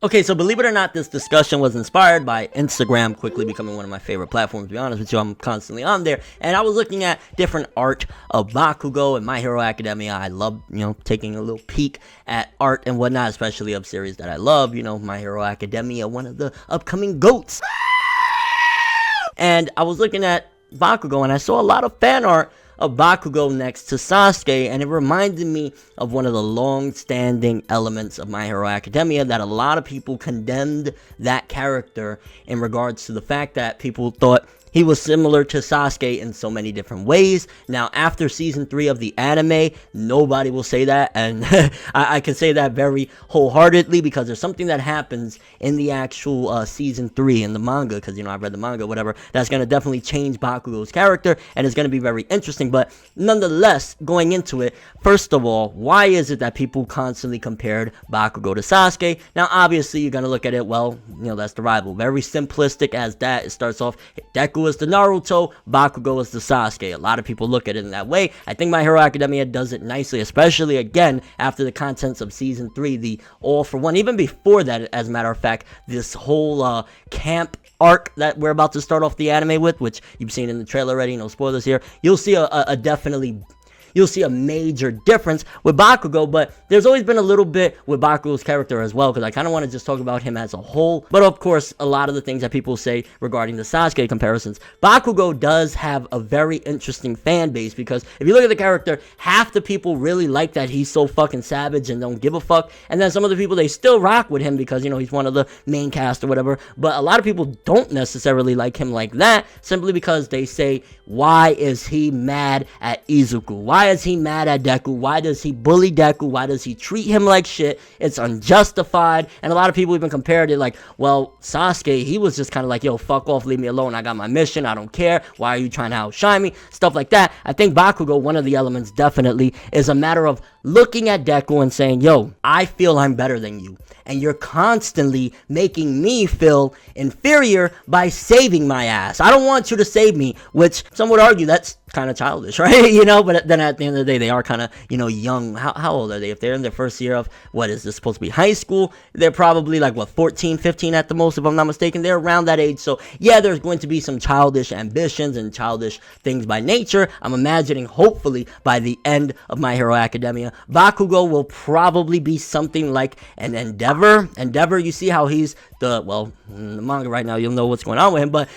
Okay, so believe it or not, this discussion was inspired by Instagram quickly becoming one of my favorite platforms. To be honest with you, I'm constantly on there, and I was looking at different art of Bakugo and My Hero Academia. I love, taking a little peek at art and whatnot, especially of series that I love. My Hero Academia, one of the upcoming GOATs. And I was looking at Bakugo, and I saw a lot of fan art of Bakugo next to Sasuke, and it reminded me of one of the long-standing elements of My Hero Academia, that a lot of people condemned that character in regards to the fact that people thought he was similar to Sasuke in so many different ways. Now, after season 3 of the anime, nobody will say that, and I can say that very wholeheartedly, because there's something that happens in the actual season 3 in the manga, because, I've read the manga, whatever, that's going to definitely change Bakugo's character, and it's going to be very interesting. But nonetheless, going into it, first of all, why is it that people constantly compared Bakugo to Sasuke? Now, obviously, you're going to look at it, well, that's the rival. Very simplistic as that. It starts off, Deku is the Naruto, Bakugo is the Sasuke. A lot of people look at it in that way. I think My Hero Academia does it nicely, especially, again, after the contents of Season 3, the All For One. Even before that, as a matter of fact, this whole camp arc that we're about to start off the anime with, which you've seen in the trailer already, no spoilers here, you'll see you'll see a major difference with Bakugo. But there's always been a little bit with Bakugo's character as well, because I kind of want to just talk about him as a whole. But of course, a lot of the things that people say regarding the Sasuke comparisons, Bakugo does have a very interesting fan base, because if you look at the character, half the people really like that he's so fucking savage and don't give a fuck, and then some of the people, they still rock with him because, he's one of the main cast or whatever. But a lot of people don't necessarily like him like that, simply because they say, why is he mad at Izuku? Why is he mad at Deku? Why does he bully Deku? Why does he treat him like shit? It's unjustified. And a lot of people even compared it like, well, Sasuke, he was just kind of like, yo, fuck off, leave me alone. I got my mission. I don't care. Why are you trying to outshine me? Stuff like that. I think Bakugo, one of the elements definitely is a matter of looking at Deku and saying, yo, I feel I'm better than you, and you're constantly making me feel inferior by saving my ass. I don't want you to save me, which some would argue that's kind of childish, right? But then at the end of the day, they are kind of, young. How old are they? If they're in their first year of, what is this supposed to be, high school, they're probably like, 14, 15 at the most, if I'm not mistaken. They're around that age. So yeah, there's going to be some childish ambitions and childish things by nature. I'm imagining, hopefully, by the end of My Hero Academia, Bakugo will probably be something like an Endeavor. Endeavor, you see how he's in the manga right now, you'll know what's going on with him, but,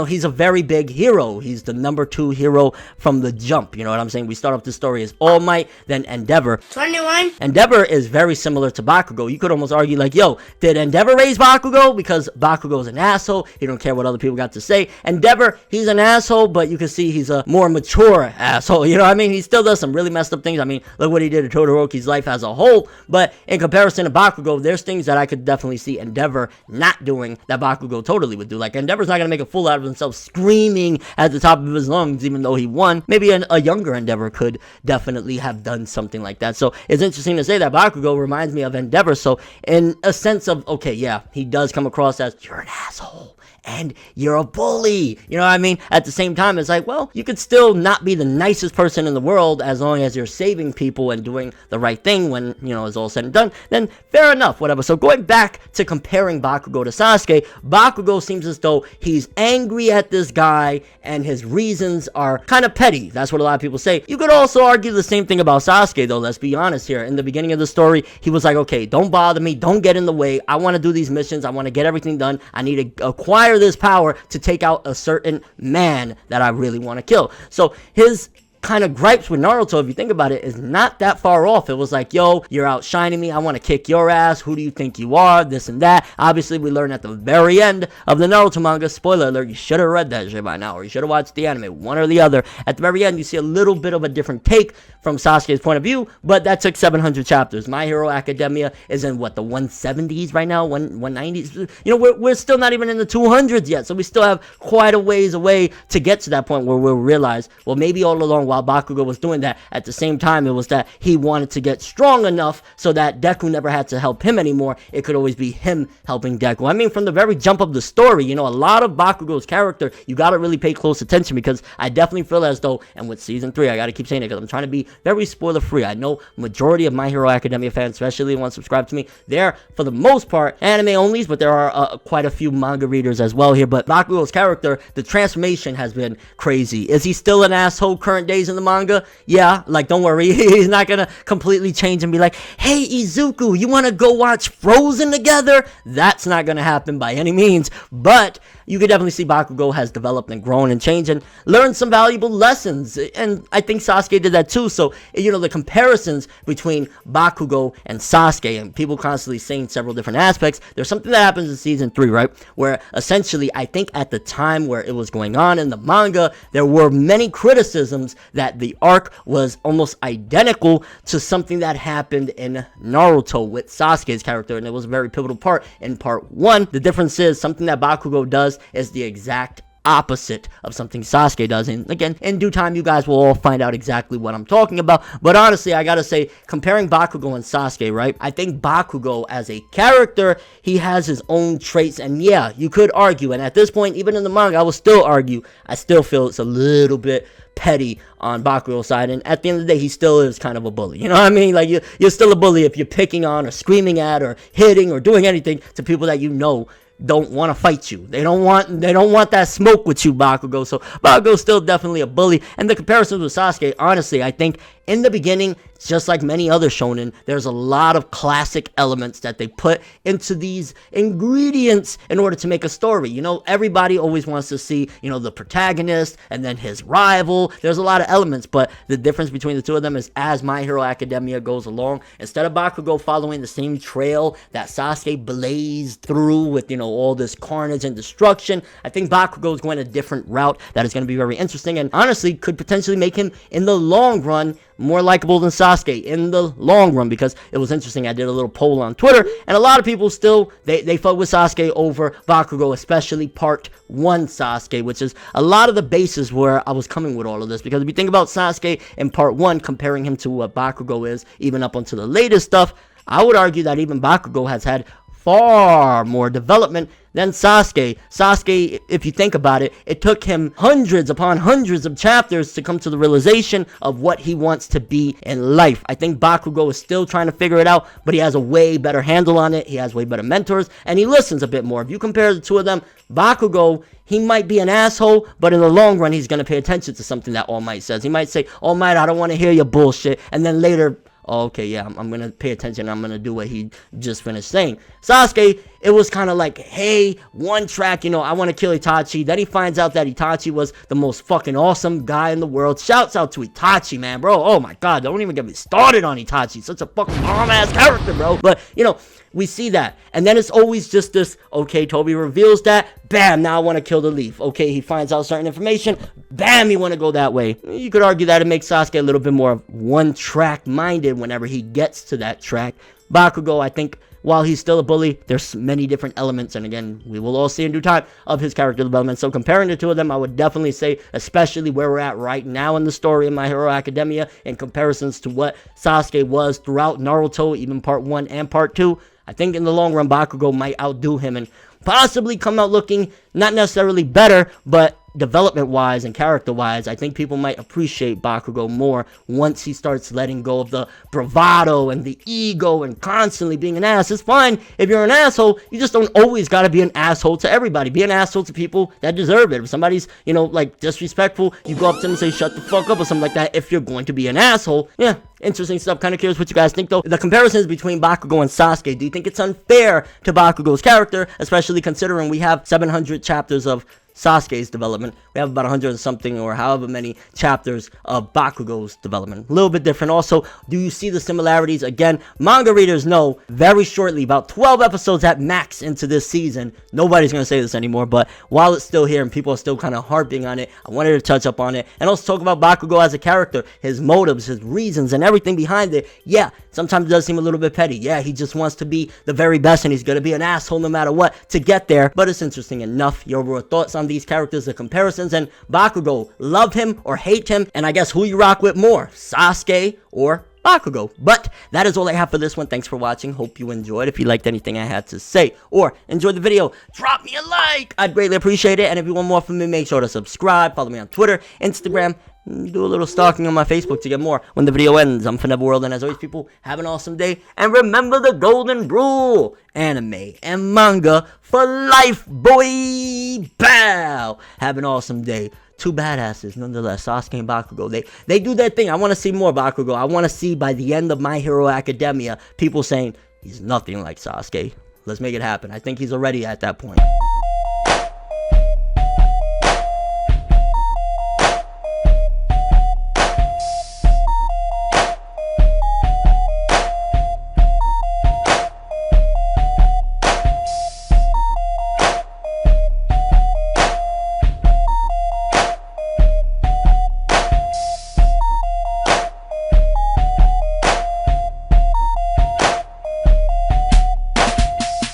he's a very big hero. He's the number 2 hero from the jump, you know what I'm saying? We start off the story as All Might, then Endeavor. 21. Endeavor is very similar to Bakugo. You could almost argue like, yo, did Endeavor raise Bakugo? Because Bakugo's an asshole. He don't care what other people got to say. Endeavor, he's an asshole, but you can see he's a more mature asshole, you know what I mean? He still does some really messed up things. I mean, look what he did to Todoroki's life as a whole, but in comparison to Bakugo, there's things that I could definitely see Endeavor not doing that Bakugo totally would do. Like, Endeavor's not gonna make a fool out of himself screaming at the top of his lungs even though he won. Maybe a younger Endeavor could definitely have done something like that. So it's interesting to say that Bakugo reminds me of Endeavor. So in a sense of, okay, yeah, he does come across as, you're an asshole and you're a bully, you know what I mean? At the same time, it's like, well, you could still not be the nicest person in the world as long as you're saving people and doing the right thing when, it's all said and done, then fair enough, whatever. So going back to comparing Bakugo to Sasuke, Bakugo seems as though he's angry at this guy and his reasons are kind of petty. That's what a lot of people say. You could also argue the same thing about Sasuke, though. Let's be honest here. In the beginning of the story, he was like, okay, don't bother me, don't get in the way, I want to do these missions, I want to get everything done, I need to acquire this power to take out a certain man that I really want to kill. So his kind of gripes with Naruto, if you think about it, is not that far off. It was like, yo, you're outshining me, I want to kick your ass, who do you think you are, this and that. Obviously, we learn at the very end of the Naruto manga, spoiler alert, you should have read that shit by now, or you should have watched the anime, one or the other. At the very end, you see a little bit of a different take from Sasuke's point of view, but that took 700 chapters. My Hero Academia is in, what, the 170s right now, 190s? We're still not even in the 200s yet, so we still have quite a ways away to get to that point where we'll realize, well, maybe all along while Bakugo was doing that, at the same time, it was that he wanted to get strong enough so that Deku never had to help him anymore. It could always be him helping Deku. I mean, from the very jump of the story, you know, a lot of Bakugo's character, you gotta really pay close attention, because I definitely feel as though, and with season 3, I gotta keep saying it because I'm trying to be very spoiler free. I know majority of My Hero Academia fans, especially the ones subscribed to me, they're for the most part anime onlys, but there are quite a few manga readers as well here. But Bakugo's character, the transformation has been crazy. Is he still an asshole current days in the manga? Yeah, like, don't worry, he's not gonna completely change and be like, hey Izuku, you wanna go watch Frozen together? That's not gonna happen by any means, but you can definitely see Bakugo has developed and grown and changed and learned some valuable lessons, and I think Sasuke did that too. So, you know, the comparisons between Bakugo and Sasuke, and people constantly saying several different aspects, there's something that happens in season 3, right, where essentially, I think at the time where it was going on in the manga, there were many criticisms that the arc was almost identical to something that happened in Naruto with Sasuke's character, and it was a very pivotal part in part 1. The difference is something that Bakugo does is the exact opposite of something Sasuke does, and again, in due time, you guys will all find out exactly what I'm talking about. But honestly, I gotta say, comparing Bakugo and Sasuke, right, I think Bakugo as a character, he has his own traits, and yeah, you could argue, and at this point, even in the manga, I will still argue, I still feel it's a little bit petty on Bakugo's side, and at the end of the day, he still is kind of a bully, you know what I mean? Like, you're still a bully if you're picking on or screaming at or hitting or doing anything to people that you know don't want to fight you. They don't want that smoke with you, Bakugo. So Bakugo's still definitely a bully. And the comparisons with Sasuke, honestly, I think in the beginning, just like many other shonen, there's a lot of classic elements that they put into these ingredients in order to make a story. You know, everybody always wants to see, you know, the protagonist and then his rival. There's a lot of elements, but the difference between the two of them is as My Hero Academia goes along, instead of Bakugo following the same trail that Sasuke blazed through with, you know, all this carnage and destruction, I think Bakugo is going a different route that is going to be very interesting, and honestly could potentially make him in the long run more likable than Sasuke in the long run, because it was interesting. I did a little poll on Twitter, and a lot of people still, they fought with Sasuke over Bakugo, especially part 1 Sasuke, which is a lot of the basis where I was coming with all of this, because if you think about Sasuke in part 1, comparing him to what Bakugo is, even up until the latest stuff, I would argue that even Bakugo has had far more development than Sasuke. Sasuke, if you think about it, it took him hundreds upon hundreds of chapters to come to the realization of what he wants to be in life. I think Bakugo is still trying to figure it out, but he has a way better handle on it. He has way better mentors, and he listens a bit more. If you compare the two of them, Bakugo, he might be an asshole, but in the long run, he's going to pay attention to something that All Might says. He might say, All Might, I don't want to hear your bullshit, and then later, oh, okay, yeah, I'm going to pay attention. I'm going to do what he just finished saying. Sasuke, it was kind of like, hey, one track, you know, I want to kill Itachi. Then he finds out that Itachi was the most fucking awesome guy in the world. Shouts out to Itachi, man, bro. Oh, my God, don't even get me started on Itachi. Such a fucking bomb-ass character, bro. But, you know, we see that. And then it's always just this, okay, Toby reveals that. Bam, now I want to kill the leaf. Okay, he finds out certain information. Bam, you want to go that way. You could argue that it makes Sasuke a little bit more one-track minded whenever he gets to that track. Bakugo, I think, while he's still a bully, there's many different elements, and again, we will all see in due time, of his character development. So comparing the two of them, I would definitely say, especially where we're at right now in the story in My Hero Academia, in comparisons to what Sasuke was throughout Naruto, even part 1 and part 2, I think in the long run, Bakugo might outdo him and possibly come out looking not necessarily better, but development-wise and character-wise, I think people might appreciate Bakugo more once he starts letting go of the bravado and the ego and constantly being an ass. It's fine if you're an asshole, you just don't always gotta be an asshole to everybody. Be an asshole to people that deserve it. If somebody's, you know, like, disrespectful, you go up to them and say, shut the fuck up or something like that. If you're going to be an asshole, yeah, interesting stuff. Kind of curious what you guys think, though. The comparisons between Bakugo and Sasuke, do you think it's unfair to Bakugo's character, especially considering we have 700 chapters of Sasuke's development? We have about 100 something or however many chapters of Bakugo's development. A little bit different. Also, do you see the similarities? Again, manga readers know very shortly, about 12 episodes at max into this season, nobody's going to say this anymore, but while it's still here and people are still kind of harping on it, I wanted to touch up on it and also talk about Bakugo as a character, his motives, his reasons, and everything behind it. Yeah, sometimes it does seem a little bit petty. Yeah, he just wants to be the very best and he's going to be an asshole no matter what to get there, but it's interesting enough. Your overall thoughts on these characters, the comparisons, and Bakugo, love him or hate him, and I guess who you rock with more, Sasuke or Bakugo. But that is all I have for this one. Thanks for watching. Hope you enjoyed. If you liked anything I had to say or enjoyed the video, drop me a like. I'd greatly appreciate it. And if you want more from me, make sure to subscribe. Follow me on Twitter, Instagram. Do a little stalking on my Facebook to get more when the video ends. I'm ForneverWorld, and as always, people, have an awesome day. And remember the golden rule: anime and manga for life, boy. Bow. Have an awesome day. Two badasses, nonetheless. Sasuke and Bakugo. They do their thing. I want to see more Bakugo. I want to see, by the end of My Hero Academia, people saying, he's nothing like Sasuke. Let's make it happen. I think he's already at that point.